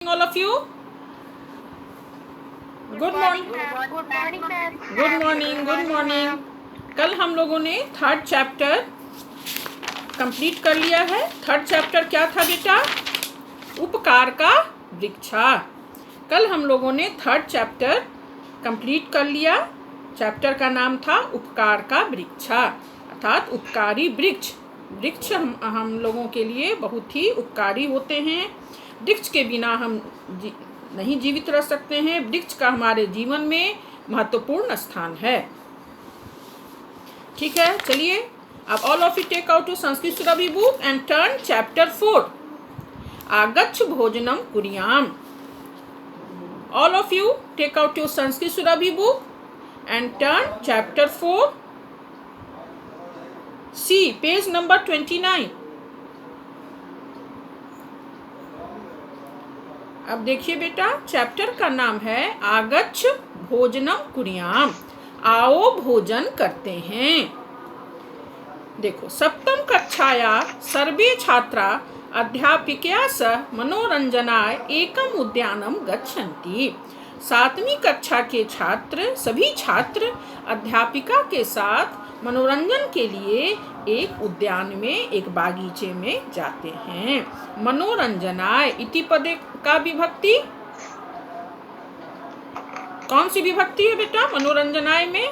All of you. Good morning. Good morning, ma'am. Good morning. Good morning. कल हम लोगों ने थर्ड चैप्टर कंप्लीट कर लिया है। थर्ड चैप्टर क्या था बेटा? उपकार का वृक्षा। कल हम लोगों ने थर्ड चैप्टर कंप्लीट कर लिया। चैप्टर का नाम था उपकार का वृक्षा, अर्थात उपकारी वृक्ष। वृक्ष हम लोगों के लिए बहुत ही उपकारी होते हैं। वृक्ष के बिना हम नहीं जीवित रह सकते हैं। वृक्ष का हमारे जीवन में महत्वपूर्ण स्थान है। ठीक है, चलिए अब all of you take out your Sanskrit Surbhi book and turn chapter 4 आगच्छ भोजनम कुर्याम। All of you take out your Sanskrit Surbhi book and turn chapter 4 see page number 29। अब देखिए बेटा, चैप्टर का नाम है आगच्छ भोजनम कुर्याम, आओ भोजन करते हैं। देखो, सप्तम कक्षाया सर्वे छात्रा अध्यापिकया सह मनोरंजनाय एकम उद्यानम गच्छन्ति। 7वीं कक्षा के छात्र, सभी छात्र अध्यापिका के साथ मनोरंजन के लिए एक उद्यान में, एक बागीचे में जाते हैं। मनोरंजनाय इति पदे का विभक्ति कौन सी विभक्ति है बेटा? मनोरंजनाय में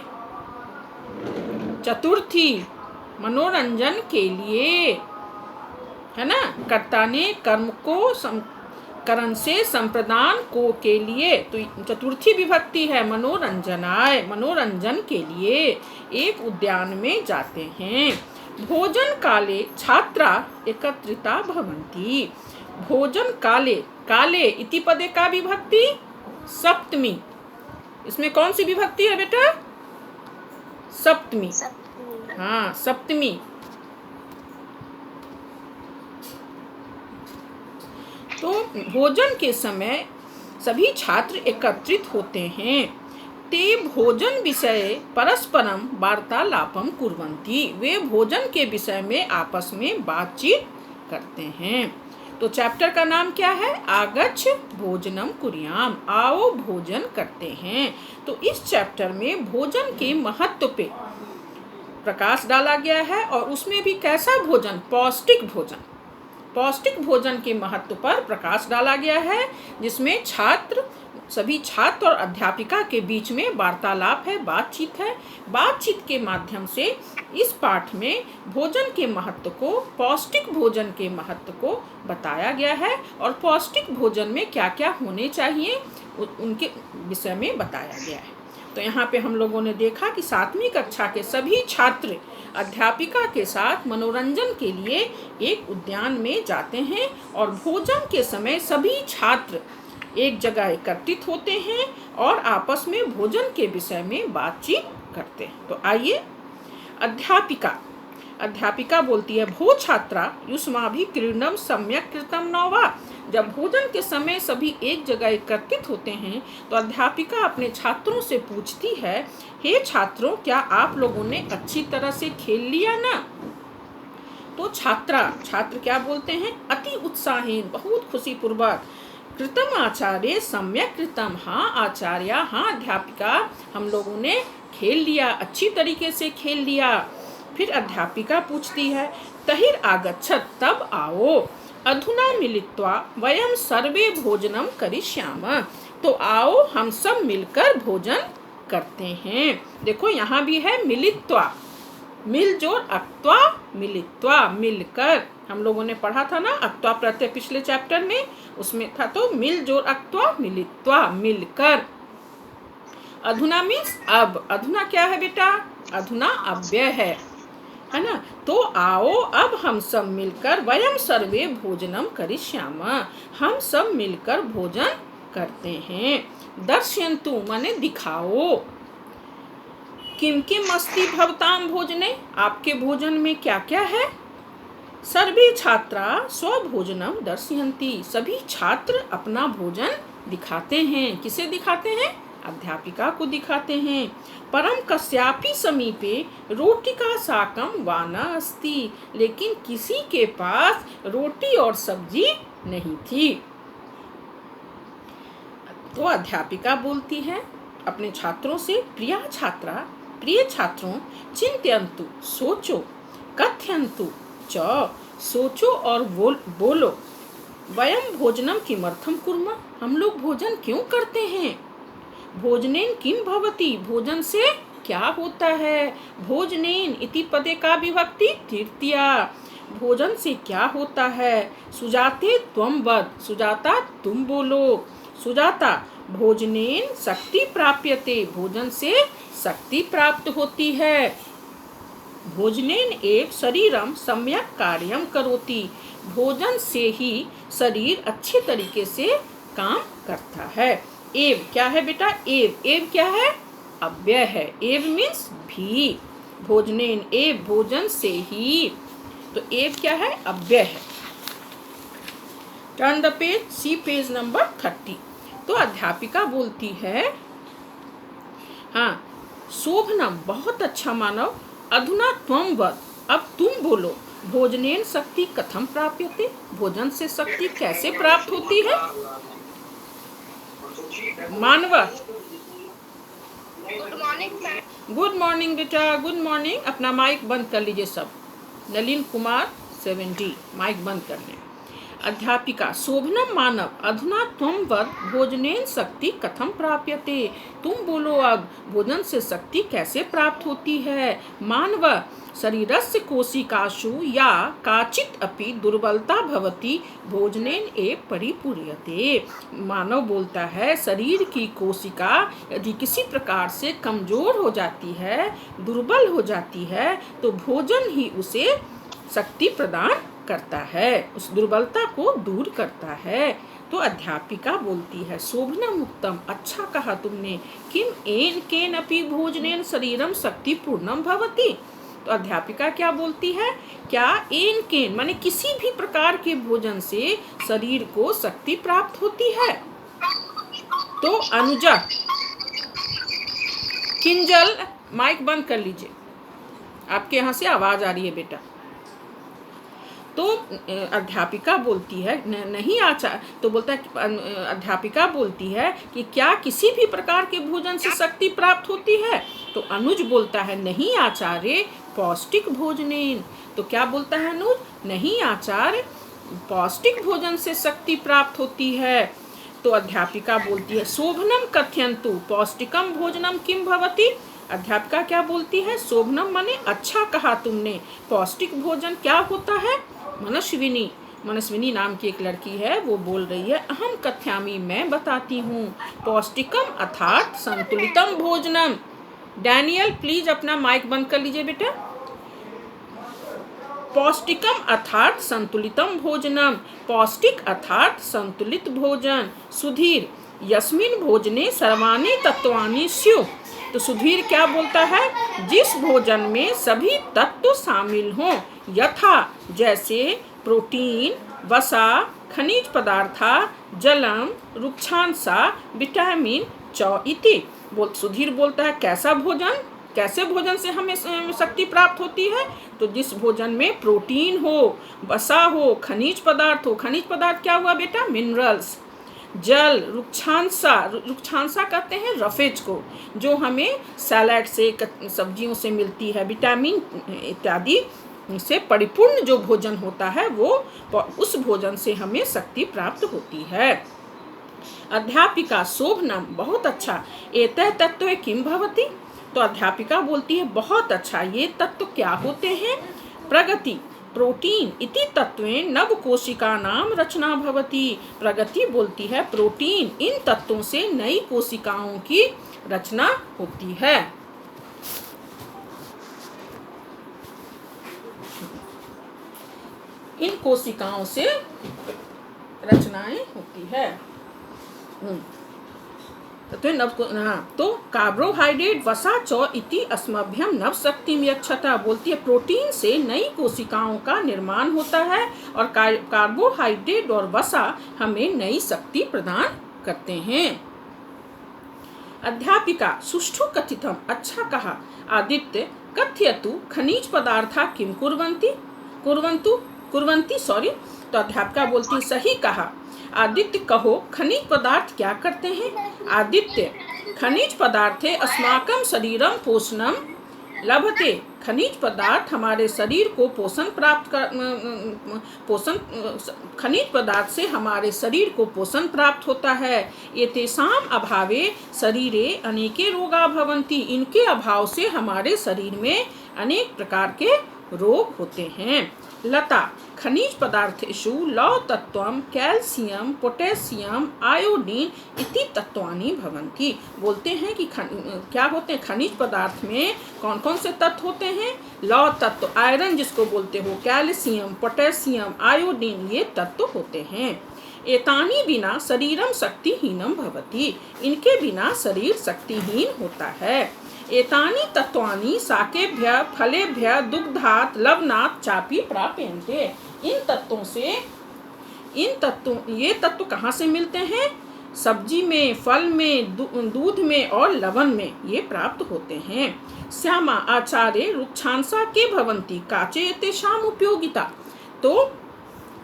चतुर्थी। मनोरंजन के लिए, है ना? कर्ता ने कर्म को करण से संप्रदान को के लिए, तो चतुर्थी विभक्ति है मनोरंजनाय। मनोरंजन के लिए एक उद्यान में जाते हैं। भोजन काले छात्रा एकत्रिता भवन्ति। भोजन काले, काले इति पदे का विभक्ति सप्तमी। इसमें कौन सी विभक्ति है बेटा? सप्तमी। हाँ, सप्तमी। तो भोजन के समय सभी छात्र एकत्रित होते हैं। ते भोजन विषय परस्परम वार्तालापम कुर्वन्ति। वे भोजन के विषय में आपस में बातचीत करते हैं। तो चैप्टर का नाम क्या है? आगच्छ भोजनम कुर्याम, आओ भोजन करते हैं। तो इस चैप्टर में भोजन के महत्व पे प्रकाश डाला गया है, और उसमें भी कैसा भोजन? पौष्टिक भोजन। पौष्टिक भोजन के महत्व पर प्रकाश डाला गया है, जिसमें सभी छात्र और अध्यापिका के बीच में वार्तालाप है, बातचीत है। बातचीत के माध्यम से इस पाठ में भोजन के महत्व को, पौष्टिक भोजन के महत्व को बताया गया है, और पौष्टिक भोजन में क्या क्या होने चाहिए उनके विषय में बताया गया है। तो यहाँ पे हम लोगों ने देखा कि 7वीं कक्षा के सभी छात्र अध्यापिका के साथ मनोरंजन के लिए एक उद्यान में जाते हैं, और भोजन के समय सभी छात्र एक जगह एकत्रित होते हैं और आपस में भोजन के विषय में बातचीत करते हैं। तो आइए, अध्यापिका बोलती है, भो छात्रा युष्माभिकीर्णम सम्यक् कृतं न वा। जब भोजन के समय सभी एक जगह एकत्रित होते हैं, तो अध्यापिका अपने छात्रों से पूछती है, हे छात्रों, क्या आप लोगों ने अच्छी तरह से खेल लिया ना? तो छात्र क्या बोलते हैं? अति उत्साहीन, बहुत खुशी पूर्वक। कृतम आचार्य सम्यक् कृतम। हाँ आचार्य, हाँ अध्यापिका, हम लोगों ने खेल लिया, अच्छी तरीके से खेल लिया। फिर अध्यापिका पूछती है, तहिर आगच्छत, तब आओ, अधुना मिलित्वा वयम सर्वे भोजनम करिष्यामः। तो आओ हम सब मिलकर भोजन करते हैं। देखो, यहाँ भी है मिलित्वा, मिलजोल अक्त्वा, मिलित्वा, मिलकर। हम लोगों ने पढ़ा था ना अक्त्वा प्रत्यय पिछले चैप्टर में, उसमें था तो मिलजोल अक्त्वा, मिलित्वा, मिलकर। अधुना मीन्स अब। अधुना क्या है बेटा? अधुना अव्यय है ना? तो आओ, अब हम सब मिलकर, वयम सर्वे भोजनम करिष्यामः, हम सब मिलकर भोजन करते हैं। दर्शयन्तु माने दिखाओ। किम किम अस्ति भवताम भोजने, आपके भोजन में क्या क्या है? सर्वे छात्रा स्वभोजनम दर्शयन्ति। सभी छात्र अपना भोजन दिखाते हैं। किसे दिखाते हैं? अध्यापिका को दिखाते हैं। परम कस्यापि समीपे रोटिका साकम वाना अस्ति। लेकिन किसी के पास रोटी और सब्जी नहीं थी। तो अध्यापिका बोलती है अपने छात्रों से, प्रिय छात्रा, प्रिय छात्रों, चिंतयन्तु, सोचो, कथयन्तु च, सोचो और बोलो, वयम भोजनम किमर्थम कुर्मः, हम लोग भोजन क्यों करते हैं, भोजनेन किम भवति, भोजन से क्या होता है, भोजनेन इति पदे का विभक्ति तृतीया, भोजन से क्या होता है, सुजाते त्वम वद, सुजाता तुम बोलो, सुजाता भोजनेन शक्ति प्राप्यते, भोजन से शक्ति प्राप्त होती है, भोजनेन एव शरीरम सम्यक कार्यम करोति, भोजन से ही शरीर अच्छे तरीके से काम करता है। एव क्या है बेटा, एव क्या है, अव्यय है, एव मीन्स भी, भोजनेन एव भोजन से ही, तो एव क्या है, अव्यय है। Turn the page, see page number 30। तो अध्यापिका बोलती है, हाँ, शोभनम बहुत अच्छा मानव, अधुना त्वम वद, अब तुम बोलो, भोजनेन शक्ति कथम प्राप्यते, भोजन से शक्ति कैसे प्राप्त होती है, मानव। गुड मॉर्निंग बेटा, गुड मॉर्निंग। अपना माइक बंद कर लीजिए सब। नलिन कुमार 70, माइक बंद कर लें। अध्यापिका, शोभनम मानव, अधुना त्वं वद, भोजनेन शक्ति कथम प्राप्यते, तुम बोलो अब भोजन से शक्ति कैसे प्राप्त होती है, मानव। शरीरस्य कोशिकासु या काचित् अपि दुर्बलता भवति, भोजनेन एव परिपूर्यते, मानव बोलता है शरीर की कोशिका यदि किसी प्रकार से कमजोर हो जाती है, दुर्बल हो जाती है, तो भोजन ही उसे शक्ति प्रदान करता है, उस दुर्बलता को दूर करता है। तो अध्यापिका बोलती है, शोभनम उत्तम, अच्छा कहा तुमने, किम एन केन अपि भोजनेन शरीरम शक्ति पूर्णम भवति। तो अध्यापिका क्या बोलती है, क्या एन केन माने किसी भी प्रकार के भोजन से शरीर को शक्ति प्राप्त होती है। तो अनुजा, किंजल, माइक बंद कर लीजिए, आपके यहाँ से आवाज आ रही है बेटा। तो अध्यापिका बोलती है नहीं आचार्य, तो बोलता है, अध्यापिका बोलती है कि क्या किसी भी प्रकार के भोजन से शक्ति प्राप्त होती है। तो अनुज बोलता है नहीं आचार्य, पौष्टिक भोजनेन। तो क्या बोलता है अनुज, नहीं आचार्य, पौष्टिक भोजन से शक्ति प्राप्त होती है। तो अध्यापिका बोलती है, शोभनम कथयन्तु, पौष्टिकम भोजनम किम भवति। अध्यापिका क्या बोलती है, शोभनम माने अच्छा कहा तुमने, पौष्टिक भोजन क्या होता है। मनस्विनी नाम की एक लड़की है, वो बोल रही है, अहम कथ्यामि, मैं बताती हूँ, पौष्टिकम अर्थात संतुलितम भोजनम। डैनियल प्लीज अपना माइक बंद कर लीजिए बेटा। पौष्टिकम अर्थात संतुलितम भोजनम, पौष्टिक अर्थात संतुलित भोजन। सुधीर, यस्मिन भोजने सर्वाणि तत्वानि स्युः। तो सुधीर क्या बोलता है, जिस भोजन में सभी तत्व शामिल हों, यथा जैसे प्रोटीन, वसा, खनिज पदार्था, जलम, रुक्षांसा, विटामिन च इति। सुधीर बोलता है कैसा भोजन, कैसे भोजन से हमें शक्ति प्राप्त होती है। तो जिस भोजन में प्रोटीन हो, वसा हो, खनिज पदार्थ हो, खनिज पदार्थ क्या हुआ बेटा, मिनरल्स, जल, रुक्षांसा, रुक्षांसा कहते हैं रफेज को, जो हमें सैलड से, सब्जियों से मिलती है, विटामिन इत्यादि से परिपूर्ण जो भोजन होता है, वो उस भोजन से हमें शक्ति प्राप्त होती है। अध्यापिका, शोभनम बहुत अच्छा, एतः तत्व किम भवति। तो अध्यापिका बोलती है बहुत अच्छा, ये तत्व क्या होते हैं। प्रगति, प्रोटीन इति तत्वेन नव कोशिका नाम रचना भवति। प्रगति बोलती है प्रोटीन, इन तत्वों से नई कोशिकाओं की रचना होती है। इन कोशिकाओं से रचनाएं होती है। तो कार्बोहाइड्रेट वसा च इति अस्मभ्यम नव शक्तिम यक्षता। बोलती है प्रोटीन से नई कोशिकाओं का निर्माण होता है और कार्बोहाइड्रेट और वसा हमें नई शक्ति प्रदान करते हैं। अध्यापिका, सुष्ठु कथितम, अच्छा कहा। आदित्य, कथयतु खनिज पदार्था किम कुर्वन्ति, तो अध्यापिका बोलती सही कहा। आदित्य कहो खनिज पदार्थ क्या करते हैं? आदित्य खनिज पदार्थे अस्माकं शरीरम पोषणम लभते। खनिज पदार्थ हमारे शरीर को खनिज पदार्थ से हमारे शरीर को पोषण प्राप्त होता है। एतेषाम अभावे शरीरे अनेके रोगा भवन्ति। इनके अभाव से हमारे शरीर में अनेक प्रकार के रोग होते हैं। लता खनिज पदार्थेषु लौह तत्वम कैल्शियम पोटेशियम आयोडीन इति तत्वानि भवन्ति। बोलते हैं कि क्या होते हैं खनिज पदार्थ में कौन कौन से तत्व होते हैं? लौह तत्व आयरन जिसको बोलते हो, कैल्शियम पोटेशियम आयोडीन ये तत्व होते हैं। एतानि बिना शरीरम शक्तिहीनम भवति। इनके बिना शरीर शक्तिहीन होता है। एतानि तत्वानि शाकेभ्यः फलेभ्यः दुग्धात् लवणात् चापि प्राप्यन्ते। ये तत्व कहाँ से मिलते हैं? सब्जी में, फल में, दूध में और लवण में ये प्राप्त होते हैं। श्यामा आचार्य रुक्षांसा के भवन्ति काचे एतेषाम उपयोगिता। तो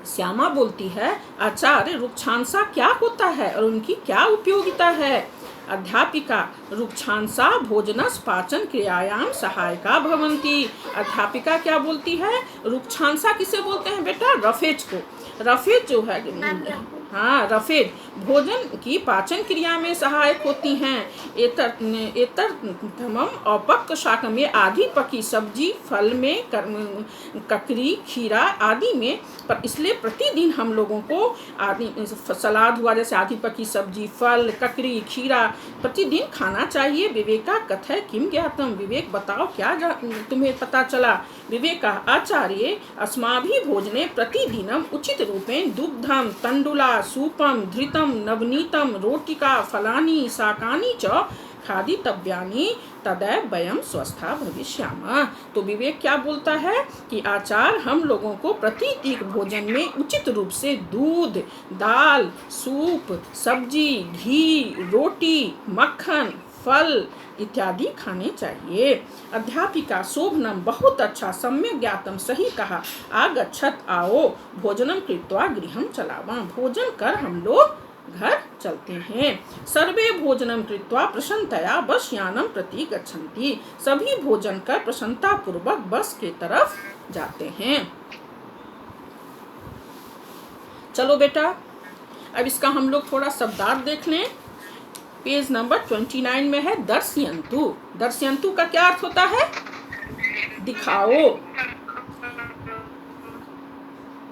श्यामा बोलती है आचार्य रुक्षांसा क्या होता है और उनकी क्या उपयोगिता है? अध्यापिका रुक्षांसा भोजनस पाचन क्रियायाम सहायका भवन्ति। अध्यापिका क्या बोलती है? रुक्षांसा किसे बोलते हैं बेटा? रफेज को। रफेज जो है हाँ रफेज भोजन की पाचन क्रिया में सहायक होती हैं। एतरतमम अपक्व शाकम में आधी पकी सब्जी, फल में ककड़ी खीरा आदि में। पर इसलिए प्रतिदिन हम लोगों को आदि सलाद हुआ जैसे आधी पकी सब्जी, फल, ककड़ी, खीरा प्रतिदिन खाना चाहिए। विवेका कथय किम ज्ञातम। विवेक बताओ क्या तुम्हें पता चला? विवेका आचार्य अस्माभिः भोजने प्रतिदिनम उचित रूपेण दुग्धम तंडुला सूपम धृतम नवनीतम रोटिका फलानि शाकानि च खादितव्यानि तदैव वयं स्वस्था भविष्यामः। तो विवेक क्या बोलता है कि आचार्य हम लोगों को प्रतिदिन भोजन में उचित रूप से दूध, दाल, सूप, सब्जी, घी, रोटी, मक्खन, फल इत्यादि खाने चाहिए। अध्यापिका शोभनम बहुत अच्छा सम्यक ज्ञातम सही कहा। आगच्छत आओ भोजनम कृत्वा गृहम चलावा। भोजन कर हम लोग घर चलते हैं। सर्वे भोजनम कृत्वा प्रसन्नतया बस यानम प्रति गच्छन्ति। सभी भोजन कर प्रसन्नता पूर्वक बस के तरफ जाते हैं। चलो बेटा अब इसका हम लोग थोड़ा शब्दार्थ देख लें। पेज नंबर 29 में है दर्शयन्तु। दर्शयन्तु का क्या अर्थ होता है? दिखाओ।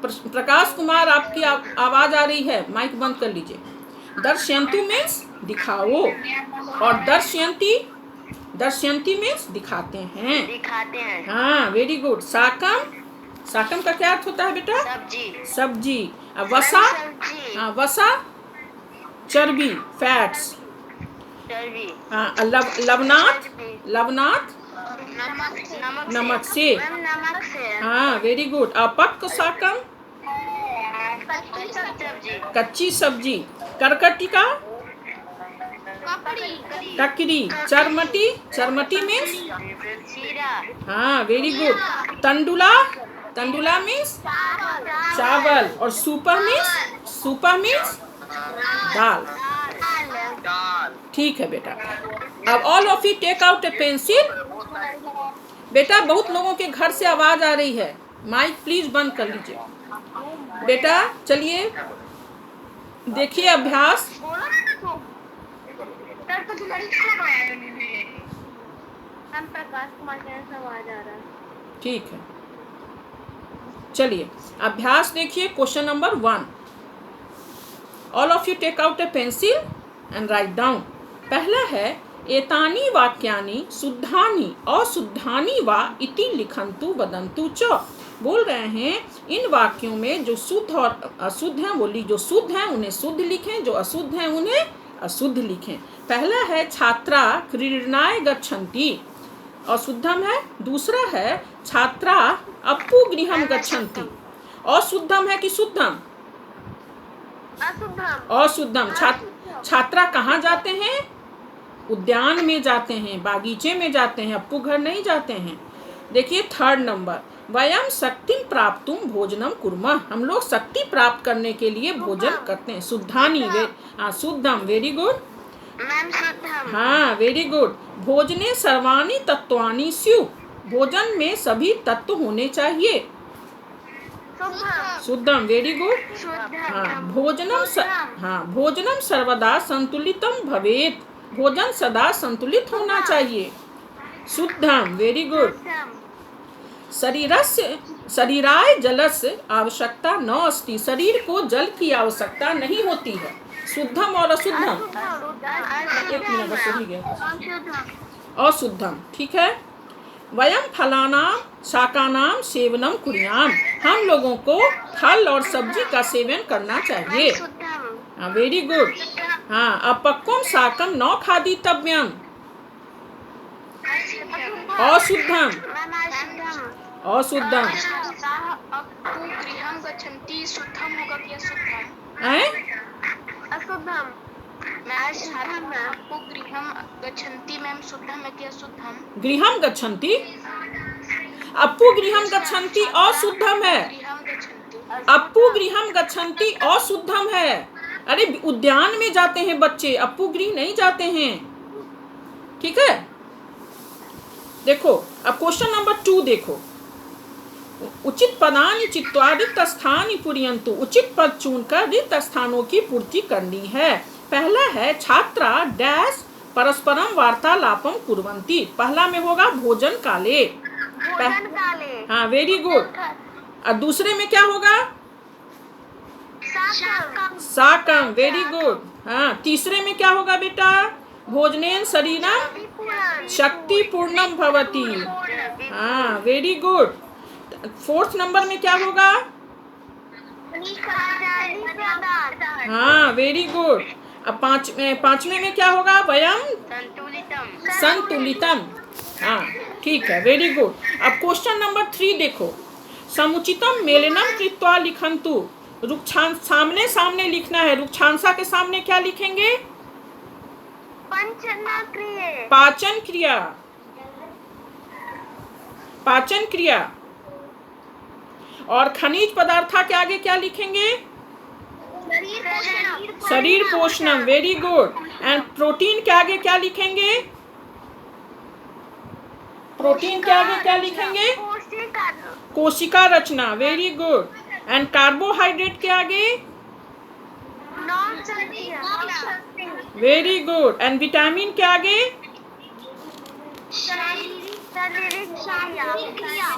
प्रकाश कुमार आपकी आवाज आ रही है, माइक बंद कर लीजिए। दर्शयन्तु मीन्स दिखाओ और दर्शयन्ति मीन्स दिखाते हैं। हाँ वेरी गुड। साकम का क्या अर्थ होता है बेटा? सब्जी। वसा वसा चर्बी फैट्स। हाँ लवनाथ नमक से। हाँ वेरी गुड। अपक्व शाकम कच्ची सब्जी। कर्कटिका ककड़ी। चरमटी मीन्स हाँ वेरी गुड। तंडुला मीन्स चावल और सूपा मीन्स दाल। ठीक है बेटा। अब all of you take out a pencil. बेटा बहुत लोगों के घर से आवाज आ रही है, माइक प्लीज बंद कर लीजिए। बेटा चलिए देखिए अभ्यास। ठीक है चलिए अभ्यास देखिए। Question number 1। All of you take out a pencil and write down. पहला है एतानि वाक्यानि शुद्धानि अशुद्धानि वा इति लिखन्तु वदन्तु च। बोल रहे हैं इन वाक्यों में जो शुद्ध और अशुद्ध हैं बोली, जो शुद्ध हैं उन्हें शुद्ध लिखें, जो अशुद्ध हैं उन्हें अशुद्ध लिखें। पहला है छात्रा क्रीडनाय गच्छन्ति, अशुद्धम है। दूसरा है छात्रा अप्पु गृहम गच्छन्ति, अशुद्धम है कि शुद्धम? अशुद्धम। छात्रा कहाँ जाते हैं? उद्यान में जाते हैं, बागीचे में जाते हैं, अप्पू घर नहीं जाते हैं। देखिए थर्ड नंबर वयम शक्तिं प्राप्तुं भोजनम कुर्मः, हम लोग शक्ति प्राप्त करने के लिए भोजन करते हैं। शुद्धानि शुद्धम, वेरी गुड मैम शुद्धम। हाँ वेरी गुड। भोजने सर्वाणि तत्वानि स्युः, भोजन में सभी तत्व होने चाहिए। शुद्धम, वेरी गुड। हाँ भोजनम सर्वदा संतुलितम भवेत्, भोजन सदा संतुलित होना चाहिए। शुद्धम, वेरी गुड। शरीराय जलस्य आवश्यकता न अस्ति, शरीर को जल की आवश्यकता नहीं होती है। शुद्धम और अशुद्धम, एक मिनट बस हो गया। अशुद्धम, ठीक है। वयम फलानां शाकानां सेवनम कुर्याम, हम लोगों को फल और सब्जी का सेवन करना चाहिए। Very good. हाँ अपक्वम शाकम न खादितव्यम। अशुद्धम, अशुद्धम। गृहं गच्छन्ति शुद्धम होगा कि अशुद्धम? अशुद्धम। गृहं गच्छन्ति मैम शुद्धम है कि अशुद्धम? गृहं गच्छन्ति, अप्पु गृहं गच्छन्ति अशुद्धम है। अप्पु गृहं गच्छन्ति अशुद्धम है। अरे उद्यान में जाते हैं बच्चे, अप्पु गृह नहीं जाते हैं, ठीक है। देखो अब क्वेश्चन नंबर 2 देखो। उचित पदानि चित्वा रिक्त स्थानि पूरयन्तु, उचित पद चुनकर रिक्त स्थानों की पूर्ति करनी है। पहला है छात्रा डैश परस्परम वार्तालापम कुर्वन्ति, पहला में होगा भोजन काले। हाँ वेरी गुड। और दूसरे में क्या होगा? साकम, वेरी गुड। हाँ तीसरे में क्या होगा बेटा? भोजनेन शरीरम शक्ति पूर्णम भवति। हाँ वेरी गुड। 4th नंबर में क्या होगा? हाँ वेरी गुड। अब पांचवें में क्या होगा? वयम संतुलितम। हाँ ठीक है, वेरी गुड। अब क्वेश्चन नंबर 3 देखो। समुचितम मेलनम कृत्वा लिखन्तु, रुक्षांश सामने सामने लिखना है। रुक्षांशा के सामने क्या लिखेंगे? पाचन क्रिया, पाचन क्रिया। और खनिज पदार्थ के आगे क्या लिखेंगे? शरीर पोषणम, वेरी गुड। एंड प्रोटीन के आगे क्या लिखेंगे? प्रोटीन के आगे क्या लिखेंगे? कोशिका रचना, वेरी गुड। एंड कार्बोहाइड्रेट के आगे? Very good. एंड विटामिन के आगे?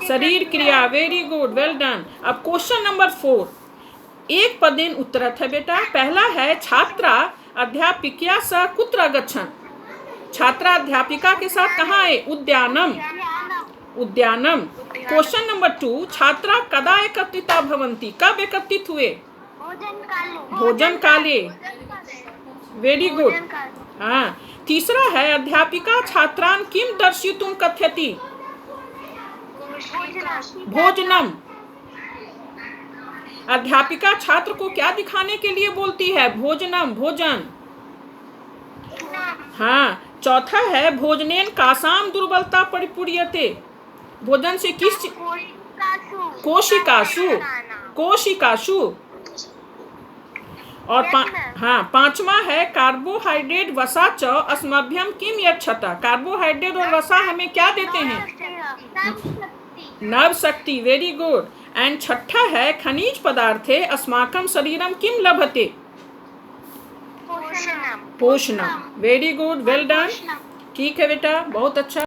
शरीर क्रिया, वेरी गुड, वेल डन। अब क्वेश्चन नंबर 4 एक पदेन उत्तरत है बेटा। पहला है छात्रा अध्यापिका सह कुत्र गच्छन्, छात्रा अध्यापिका के साथ कहाँ है? उद्यानम, उद्यानम। क्वेश्चन नंबर 2 छात्रा कदा एकत्रिता भवन्ति, कब एकत्रित हुए? भोजन काले, वेरी गुड। हाँ तीसरा है अध्यापिका छात्रान् किम दर्शितुं कथयति? भोजनम। अध्यापिका छात्र को क्या दिखाने के लिए बोलती है? भोजनम, भोजन। हाँ चौथा है भोजनेन कासाम दुर्बलता परिपूर्यते, भोजन से किस? कोशिकासु, कोशिकासु। और पांचवा है कार्बोहाइड्रेट वसा च अस्मभ्यम किम यच्छता, कार्बोहाइड्रेट और वसा हमें क्या देते हैं? नव शक्ति, वेरी गुड। एंड छठा है खनिज पदार्थे अस्माकं शरीरम किम लभते? पोषणम, वेरी गुड, वेल डन। ठीक है बेटा, बहुत अच्छा।